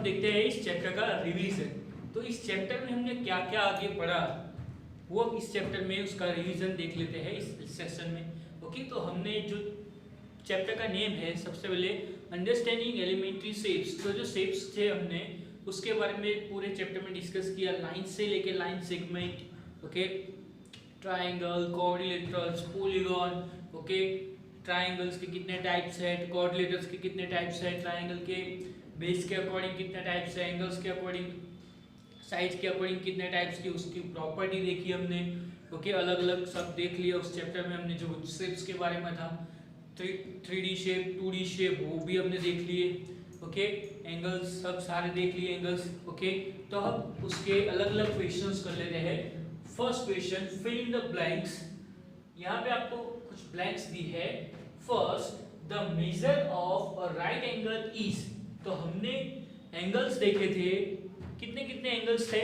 हम देखते हैं इस चैप्टर का रिवीजन। तो इस चैप्टर में हमने क्या क्या आगे पढ़ा वो इस चैप्टर में उसका रिवीजन देख लेते हैं इस सेक्शन में। ओके, तो हमने जो चैप्टर का नेम है सबसे पहले अंडरस्टैंडिंग एलिमेंट्री शेप्स। तो जो शेप्स थे हमने उसके बारे में पूरे चैप्टर में डिस्कस किया, लाइन से लेके line segment, okay, triangle, quadrilaterals, polygon, okay, triangles के कितने टाइप्स है, क्वाड्रिलेटरल्स के कितने टाइप्स है, ट्राइंगल के बेस के अकॉर्डिंग कितने टाइप्स है, एंगल्स के अकॉर्डिंग, साइड के अकॉर्डिंग कितने टाइप्स की, उसकी प्रॉपर्टी देखी हमने। ओके, अलग अलग सब देख लिया उस चैप्टर में हमने। जो शेप्स के बारे में था, 3D शेप, 2D शेप, वो भी हमने देख लिए। ओके, एंगल्स सब सारे देख लिए एंगल्स। ओके, तो अब उसके अलग अलग क्वेश्चंस कर लेते हैं। First question, fill in the blanks. यहाँ पे आपको कुछ ब्लैंक्स दी है। First, the measure of a right angle is. तो हमने एंगल्स देखे थे, कितने कितने एंगल्स थे?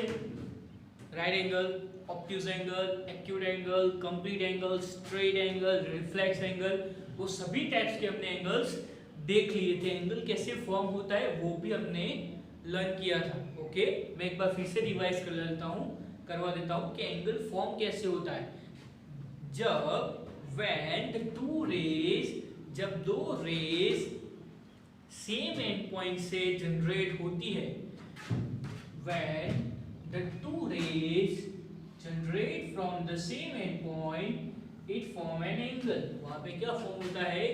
Right angle, obtuse angle, acute angle, complete angle, straight angle, reflex angle, वो सभी टाइप्स के हमने एंगल्स देख लिए थे। एंगल कैसे फॉर्म होता है वो भी हमने लर्न किया था। ओके, मैं एक बार फिर से रिवाइज कर लेता हूँ, करवा देता हूँ कि एंगल फॉर्म कैसे होता है। जब when the two rays, जब दो रेज सेम एंड पॉइंट से जनरेट होती है, when the two rays generate from the same end point it form an angle। वहां पे क्या फॉर्म होता है?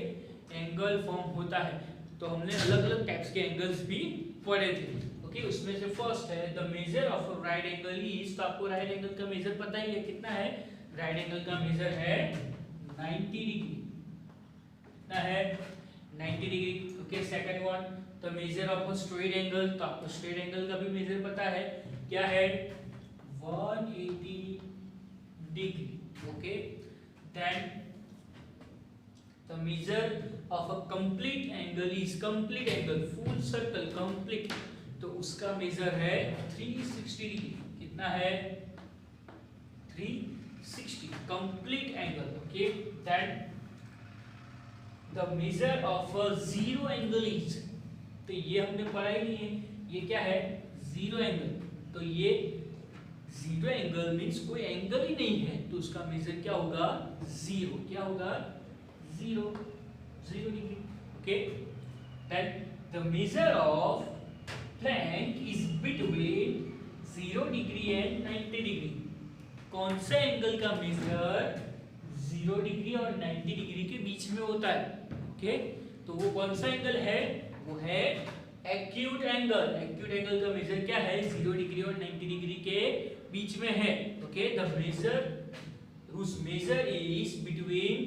एंगल फॉर्म होता है। तो हमने अलग अलग टाइप्स के एंगल्स भी पढ़े थे। ओके, उसमें से फर्स्ट है the measure of right angle is. तो आपको राइट एंगल का मेजर पता ही है, कितना है? राइट एंगल का मेजर है 90 डिग्री। कितना है? 90 degree. Okay, second one, the measure of a straight angle. तो आपको स्ट्रेट एंगल का भी मेजर पता है, क्या है? 180 degree. Okay, then the measure of a complete angle is, complete angle, full circle complete, तो उसका मेजर है 360 डिग्री। कितना है? 360 complete angle. Okay, then the measure of a zero angle is. तो ये हमने पढ़ा ही नहीं है, ये क्या है? Zero angle. तो ये जीरो एंगल मींस कोई एंगल ही नहीं है, तो उसका मेजर क्या होगा? जीरो। क्या होगा? Zero, zero degree. Okay, then the measure of blank is between 0 degree and 90 degree. कौन से एंगल का मेजर 0 डिग्री और 90 डिग्री के बीच में होता है? ओके, तो वो कौन सा एंगल है? वो है एक्यूट एंगल। एक्यूट एंगल का मेजर क्या है? 0 डिग्री और 90 डिग्री के बीच में है। Okay, the measure whose measure is between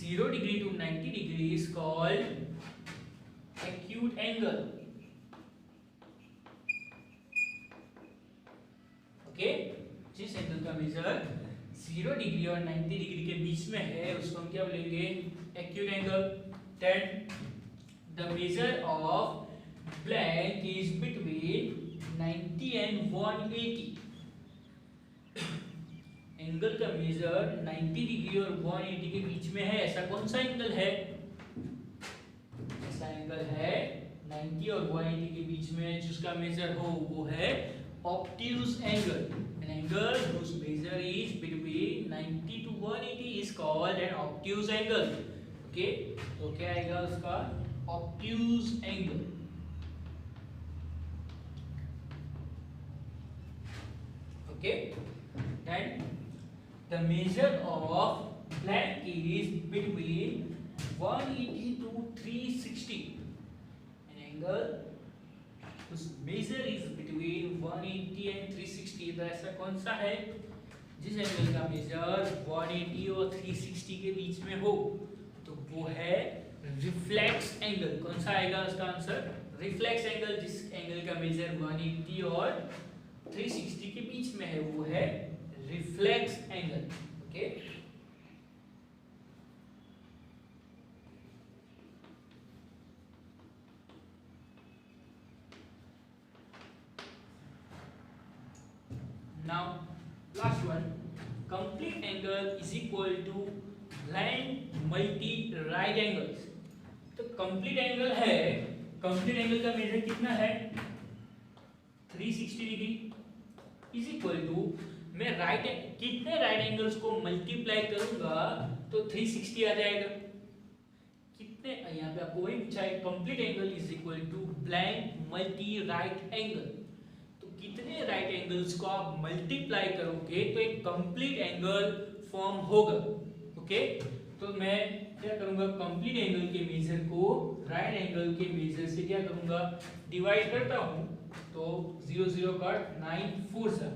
0 degree to 90 degree is called acute angle। Okay, जिस एंगल का मेजर 0 डिग्री और 90 डिग्री के बीच में है उसको हम क्या बोलेंगे? Acute angle. Then the measure of blank is between 90 and 180। Angle का मेजर 90 डिग्री और 180 के बीच में है, ऐसा कौन सा एंगल है? ऐसा एंगल है 90 और 180 के बीच में जिसका मेजर हो वो है obtuse angle. An angle whose measure is between 90 to 180 is called an obtuse angle। Okay, तो क्या आएगा उसका? obtuse angle। Okay, then the measure of blank is between 180 to 360। An angle whose measure is between 180 and 360। तो ऐसा कौन सा है जिस एंगल का मेजर 180 और 360 के बीच में हो? तो वो है रिफ्लेक्स एंगल। कौन सा आएगा उसका आंसर? Reflex angle. जिस एंगल का मेजर 180 और 360 के बीच में है वो है reflex angle. Okay, now last one, complete angle is equal to blank multi right angles। तो कंप्लीट एंगल है, कंप्लीट एंगल का मेजर कितना है? 360 डिग्री इज इक्वल टू, मैं कितने राइट एंगल्स को मल्टीप्लाई करूंगा तो 360 आ जाएगा। कितने, यहाँ पे आपको वही पूछा है, complete angle is equal to blank multi right angle. तो कितने राइट एंगल्स को आप मल्टीप्लाई करोगे तो एक कंप्लीट एंगल फॉर्म होगा। ओके, तो मैं क्या करूंगा, कंप्लीट एंगल के मेजर को राइट एंगल के मेजर से क्या करूंगा, डिवाइड करता हूं, तो 0 0 कट 9 4 सा,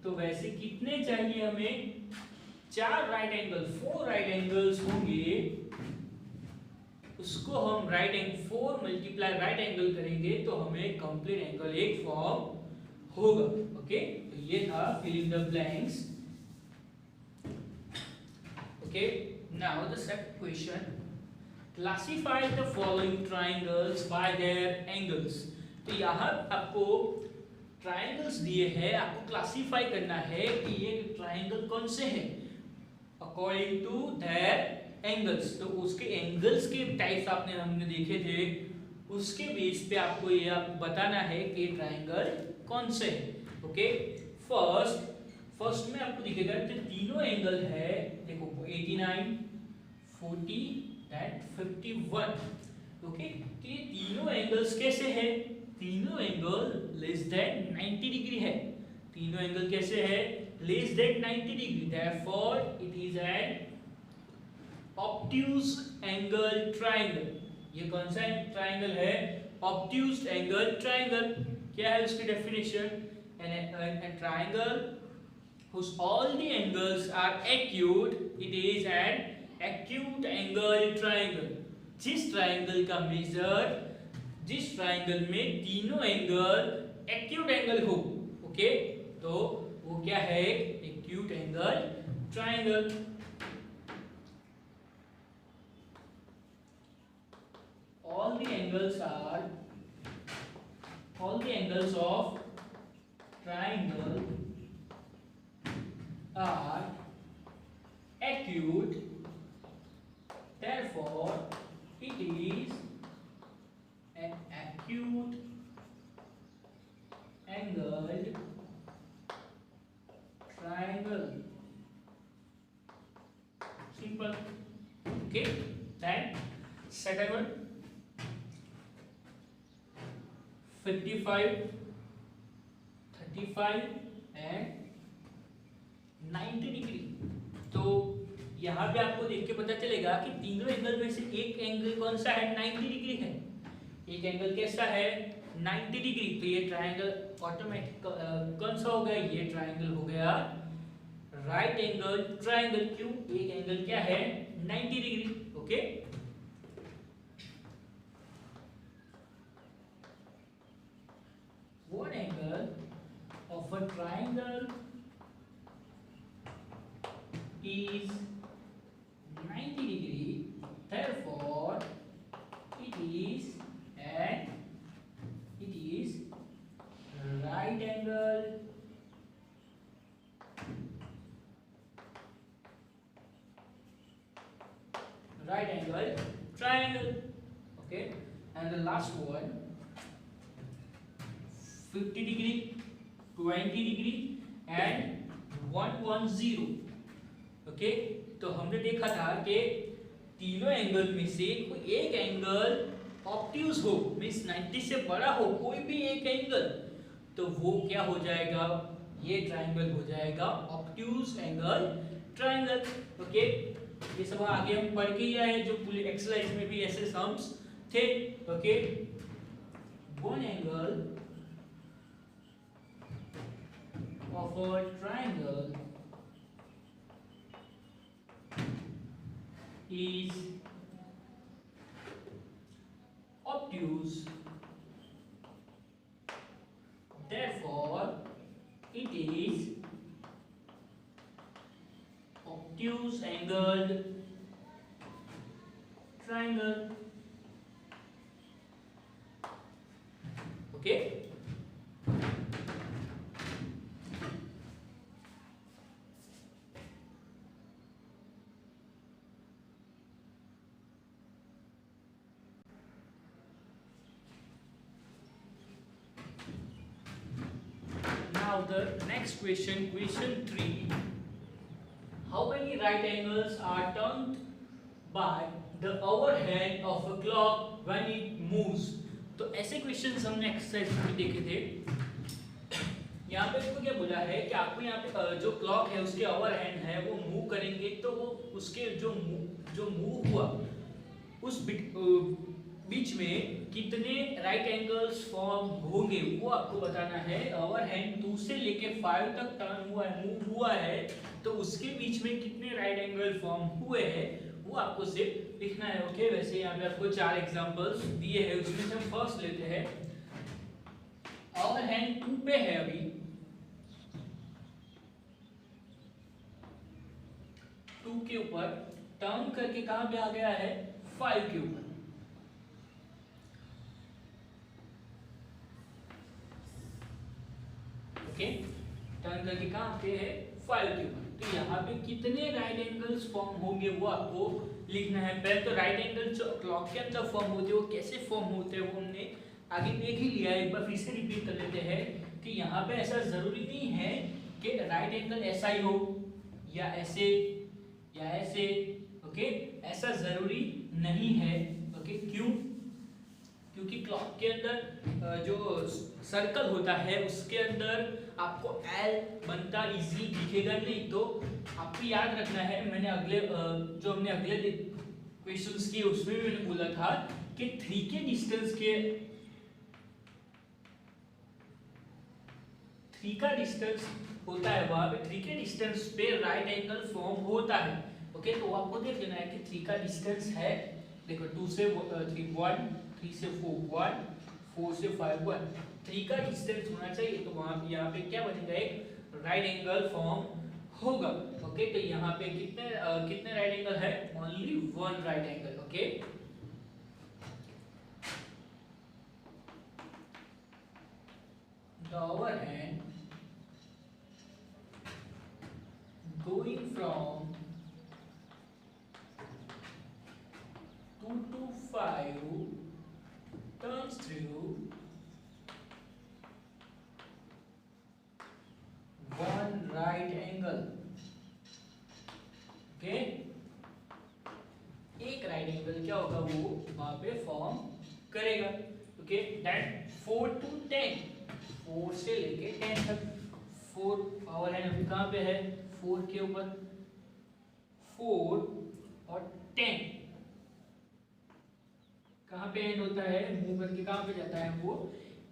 तो वैसे कितने चाहिए हमें, 4 राइट एंगल, 4 राइट एंगल्स होंगे, उसको हम 4 मल्टीप्लाई राइट एंगल करेंगे तो हमें कंप्लीट एंगल एक फॉर्म होगा। ओके, तो ये था fill in the blanks. Okay, now the second question, classify the following triangles by their angles. तो यहाँ आपको ट्रायंगल्स दिए हैं, आपको क्लासिफाई करना है कि ये ट्रायंगल कौन से हैं अकॉर्डिंग टू देयर एंगल्स। तो उसके एंगल्स के टाइप्स हमने देखे थे, उसके बेस पे आपको ये बताना है कि ट्रायंगल कौन से है। ओके, फर्स्ट में आपको दिखेगा कि तीनों एंगल है, देखो 89 40 एंड 51। ओके, तो ये तीनों एंगल्स कैसे हैं, तीनों एंगल लेस देन 90 डिग्री है। तीनों एंगल कैसे है, less than 90 degree, therefore it is an obtuse angle triangle. ये कौन सा ट्रायंगल है, ऑब्ट्यूज एंगल ट्रायंगल। क्या है उसकी definition, a triangle whose all the angles are acute, it is an acute angle triangle। जिस ट्रायंगल का मेजर, जिस ट्रायंगल में तीनों एंगल एक्यूट एंगल हो, ओके, तो वो क्या है, acute angle triangle. all the angles of triangle are acute, therefore it is an acute angled triangle। Simple। Okay, then second one, 55 35 and 90 degree. तो यहाँ पे आपको देख के पता चलेगा कि तीनों एंगल में से एक एंगल कौन सा है, 90 डिग्री है। एक एंगल कैसा है, 90 डिग्री। तो ये ट्रायंगल ऑटोमेटिक कौन सा हो गया, ये ट्रायंगल हो गया राइट एंगल ट्रायंगल। क्यों, एक एंगल क्या है, 90 degree. Okay, one angle of a triangle is 90 degree, therefore it is right angle triangle। Okay, and the last one, 50 degree 20 degree and 110। Okay, तो हमने देखा था कि तीनों एंगल में से कोई एक एंगल ऑब्ट्यूज हो, मींस 90 से बड़ा हो कोई भी एक एंगल, तो वो क्या हो जाएगा, ये ट्रायंगल हो जाएगा ऑब्ट्यूज एंगल ट्रायंगल। ओके, ये सब आगे हम पढ़ के ही आए, जो पूरी एक्सरसाइज में भी ऐसे सम्स थे। Okay, one angle of a triangle is obtuse, therefore it is obtuse angled triangle। Okay, now the next question, question 3. How many right angles are turned by the overhand of a clock when it moves? तो ऐसे questions हमने exercise में देखे थे। यहाँ पे इसको क्या बोला है कि आपको यहाँ पे जो क्लॉक है उसके ओवरहैंड है वो मूव करेंगे तो वो उसके जो मूव हुआ उस बीच में कितने राइट एंगल्स फॉर्म होंगे वो आपको बताना है। ओवरहैंड 2 से लेके 5 तक टर्न हुआ है, मूव हुआ है, तो उसके बीच में कितने राइट एंगल फॉर्म हुए हैं वो आपको सिर्फ लिखना है। ओके, वैसे यहाँ पे आपको 4 एग्जांपल्स दिए हैं, उसमें से हम फर्स्ट लेते हैं। ओवरहैंड 2 पे है, अभी 2 के ऊपर टर्न करके कहां पे आ गया है? 5 के ऊपर। ओके, टर्न करके कहां पे है? 5 के ऊपर। तो यहाँ पे कितने राइट एंगल्स फॉर्म होंगे वो आपको लिखना है। पहले तो राइट एंगल जो क्लॉक के अंदर फॉर्म होते हैं वो कैसे फॉर्म होते हैं वो हमने आगे देख ही लिया है। एक बार फिर से रिपीट कर लेते हैं कि यहाँ पे ऐसा जरूरी नहीं है कि राइट एंगल ऐसा ही हो या ऐसे या ऐसे। ओके, ऐसा जरूरी नहीं है। ओके, क्यों? क्योंकि क्लॉक के अंदर जो सर्कल होता है उसके अंदर आपको एल बनता इजी दिखेगा नहीं। तो आपको याद रखना है, मैंने हमने अगले क्वेश्चंस किए उसमें भी मैंने बोला था कि 3 के डिस्टेंस के 3 का डिस्टेंस होता है, वहां पे 3 के डिस्टेंस पे राइट एंगल फॉर्म होता है। ओके, तो आपको देख लेना है कि 3 का डिस्टेंस है, देखो 2 से 3 1, 3 से 4 1, 4 से 5 1, 3 का डिस्टेंस होना चाहिए। तो वहां पे यहाँ पे क्या बनेगा? एक राइट एंगल फॉर्म होगा। ओके, तो यहाँ पे कितने राइट एंगल है? Only 1 right angle. Okay, the overhand going from 2 to 5 turns through 1 right angle. Okay, एक राइट एंगल क्या होगा वो वहां पे फॉर्म करेगा। ओके, दैट 4 to 10, 4 से लेके 10 तक। 4 ओवरहैंड अभी कहां पे है? 4 के ऊपर। 4 और 10 कहां पे एंड होता है? मूव करके कहां पे जाता है वो?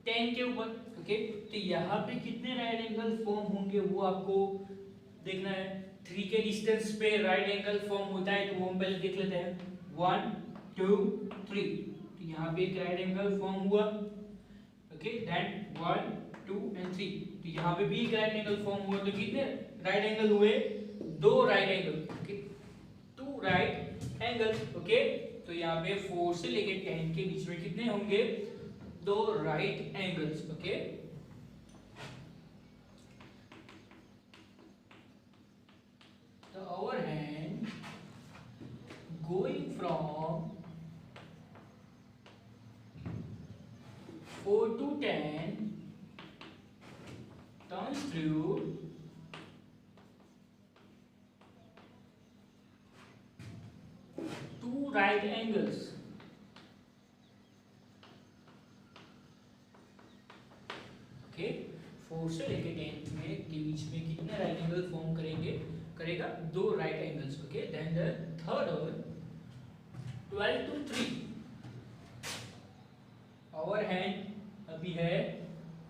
10 के ऊपर। ओके, तो यहाँ पे कितने राइट एंगल फॉर्म होंगे वो आपको देखना है। 3 के डिस्टेंस पे राइट एंगल फॉर्म होता है तो वो हम पहले देख लेते हैं। 1 2 3, तो यहाँ पे एक राइट एंगल फॉर्म हुआ। ओके, देन 1 2 एंड 3, तो यहाँ पे भी एक राइट एंगल फॉर्म हुआ। तो कितने राइट एंगल हुए? 2 right angle. Okay, 2 right angle. Okay, तो यहाँ पे 4 से लेके 10 के बीच में कितने होंगे? 2 right angles. Okay, the overhand going from 4 to 10 turns through 2 right angles. Okay, 4 से लेके 10 में के बीच में कितने राइट एंगल फॉर्म करेगा? 2 right angles. Okay, then the third और 12 to 3 ओवरहैंड अभी है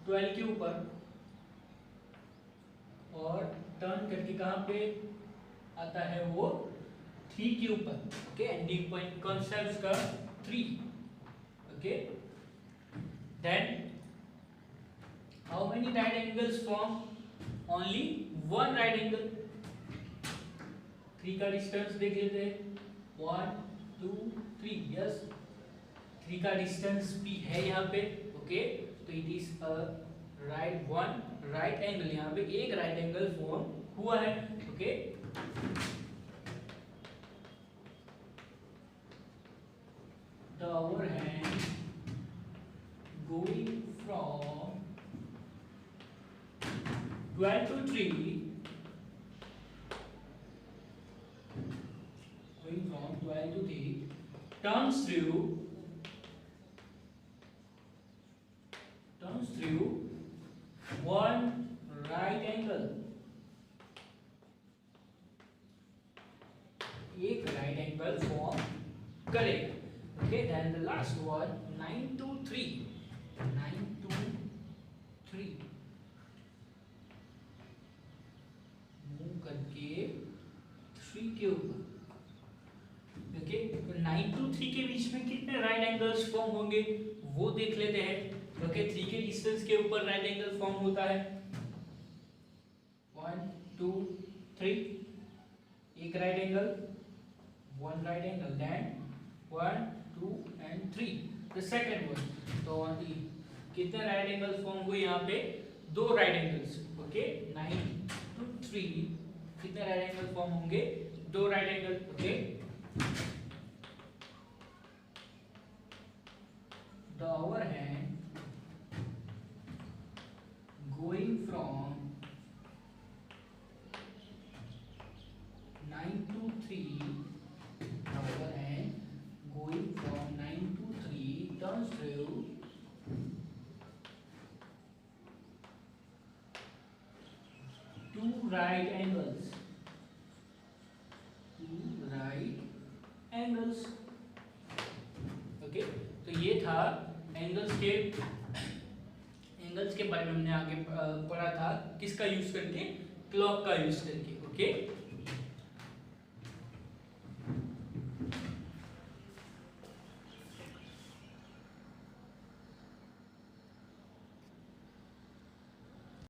12 के ऊपर और टर्न करके कहां पे आता है वो? 3 के ऊपर। ओके, एंडिंग पॉइंट कौन सा है उसका? 3। Okay, then how many right angles form? only 1 right angle। 3 का डिस्टेंस देख लेते हैं। 1 2 3, यस 3 का डिस्टेंस भी है यहाँ पे। ओके, तो it is a right 1 right angle. यहाँ पे एक राइट एंगल फॉर्म हुआ है। Okay, the overhand going from 12 to 3, going from 12 to 3, turns through one right angle, एक right angle form करेगा. Okay, then the last one 9 to 3, 9 to 3 move करके 3 के ऊपर. ओके, तो 9 to 3 के बीच में कितने राइट एंगल्स फॉर्म होंगे वो देख लेते हैं. ओके, 3 के डिस्टेंस के ऊपर राइट एंगल फॉर्म होता है 1 2 3, एक right angle, one right angle, then 1 2 and 3 the second one. तो कितने राइट एंगल फॉर्म हुए यहाँ पे? 2 राइट एंगल्स. ओके, 9 to 3 कितने राइट एंगल फॉर्म होंगे? 2 right angle. Okay, the overhand going from 9 to 3, overhand going from 9 to 3 turns through two right angles. Okay, तो ये था एंगल्स के बारे में हमने आगे पढ़ा था किसका यूज करके? क्लॉक का यूज करके. ओके,